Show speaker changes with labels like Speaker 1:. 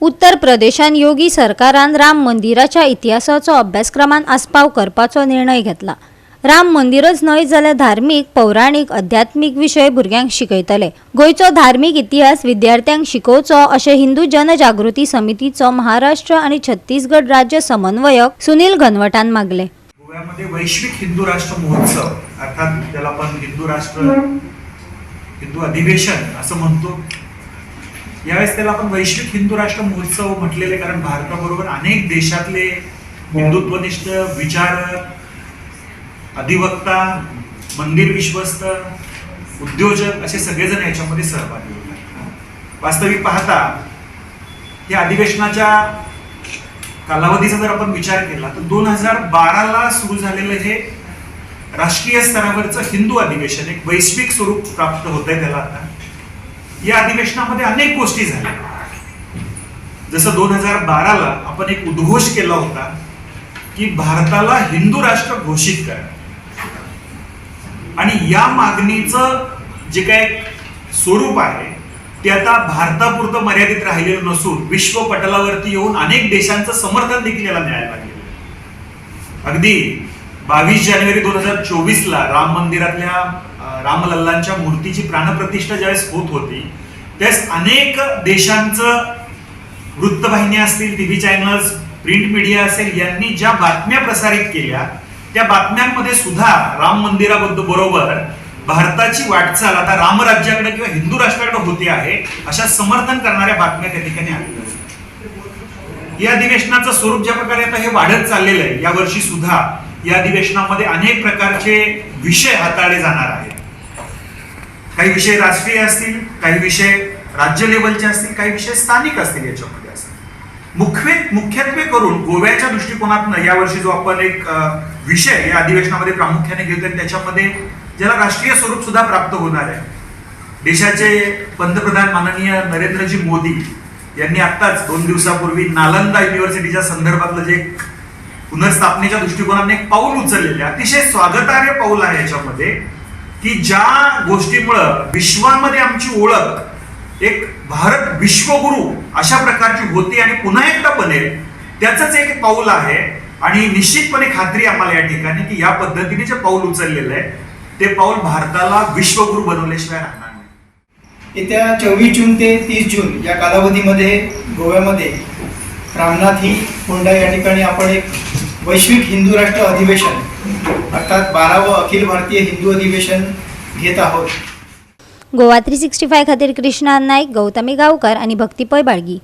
Speaker 1: उत्तर प्रदेशान योगी सरकारान राम मंदिराच्या इतिहासाचो अभ्यासक्रमान आस्पाव करपाचो निर्णय घेतला। राम मंदिरच न्हय जाल्यार धार्मिक, पौराणिक, आध्यात्मिक विषय भुरग्यांक शिकयतले। गोयचो धार्मिक इतिहास विद्यार्थ्यांक शिकोवचो अशें हिंदू जनजागृती समितीचो महाराष्ट्र आणि छत्तीसगड राज्य समन्वयक सुनील घनवटान मागले।
Speaker 2: गोव्यामध्ये वैश्विक हिंदू राष्ट्र महोत्सव अर्थात त्याला आपण हिंदू अधिवेशन असं म्हणतो। यावेळेस त्याला आपण वैश्विक हिंदू राष्ट्र महोत्सव म्हटलेले कारण भारताबरोबर अनेक देशातले हिंदुत्वनिष्ठ विचारक, अधिवक्ता, मंदिर विश्वस्त, उद्योजक असे सगळेजण याच्यामध्ये सहभागी होतात। वास्तविक पाहता या अधिवेशनाच्या कालावधीचा जर आपण विचार केला तर 2012 ला सुरू झालेलं हे राष्ट्रीय स्तरावरचं हिंदू अधिवेशन एक वैश्विक स्वरूप प्राप्त होतंय त्याला। आता या अधिवेशनामध्ये अनेक गोष्टी झाल्या। जसं 2012 ला आपण एक उद्घोष केला होता की भारताला हिंदू राष्ट्र घोषित करा, आणि या मागणीचं जे काही स्वरूप आहे ते आता भारतापुरतं मर्यादित राहिलेलं नसून विश्व पटलावरती येऊन अनेक देशांचं समर्थन देखील याला मिळायला लागलेलं। अगदी 22 जानेवारी 2024 ला राम मंदिरातल्या रामलल्लांच्या मूर्तीची प्राणप्रतिष्ठा ज्यावेळेस होत होती त्यावेळेस अनेक देशांचं वृत्तवाहिन्या असतील, टीव्ही चॅनल्स, प्रिंट मीडिया असेल यांनी ज्या बातम्या प्रसारित केल्या त्या बातम्यांमध्ये सुद्धा राम मंदिराबरोबर भारताची वाटचाल आता रामराज्याकडे किंवा हिंदू राष्ट्राकडे होते आहे अशा समर्थन करणाऱ्या बातम्या त्या ठिकाणी आलेल्या। या अधिवेशनाचं स्वरूप ज्या प्रकारे आता हे वाढत चाललेलं आहे, यावर्षी सुद्धा या अधिवेशनामध्ये अनेक प्रकारचे विषय हाताळले जाणार आहेत। काही विषय राष्ट्रीय असतील, काही विषय राज्य लेवलचे असतील, काही विषय स्थानिक असतील। याच्यामध्ये असतील मुख्यत्वे करून गोव्याच्या दृष्टिकोनातून यावर्षी जो आपण एक विषय या अधिवेशनामध्ये प्रामुख्याने घेतोय त्याच्यामध्ये ज्याला राष्ट्रीय स्वरूप सुद्धा प्राप्त होणार आहे। देशाचे पंतप्रधान माननीय नरेंद्रजी मोदी यांनी आत्ताच 2 दिवसापूर्वी नालंदा युनिव्हर्सिटीच्या संदर्भातलं जे पुनर्स्थापनेच्या दृष्टिकोनाने एक पाऊल उचललेले अतिशय स्वागतार्ह पाऊल आहे याच्यामध्ये, की ज्या गोष्टीमुळं विश्वामध्ये आमची ओळख एक भारत विश्वगुरु अशा प्रकारची होती आणि पुन्हा एकदा बनेल त्याचंच एक पाऊल आहे। आणि निश्चितपणे खात्री आम्हाला या ठिकाणी की या पद्धतीने जे पाऊल उचललेलं आहे ते पाऊल भारताला विश्वगुरु बनवल्याशिवाय राहणार नाही।
Speaker 3: येत्या 24 जून ते 30 जून या कालावधीमध्ये गोव्यामध्ये रामनाथी होंडा या ठिकाणी आपण एक वैश्विक हिंदू राष्ट्र अधिवेशन अर्थात 12वं अखिल भारतीय हिंदू अधिवेशन घेत आहोत।
Speaker 1: गोवा 365 खातीर कृष्णा नाईक, गौतमी गावकर आणि भक्ती पै बाळगी।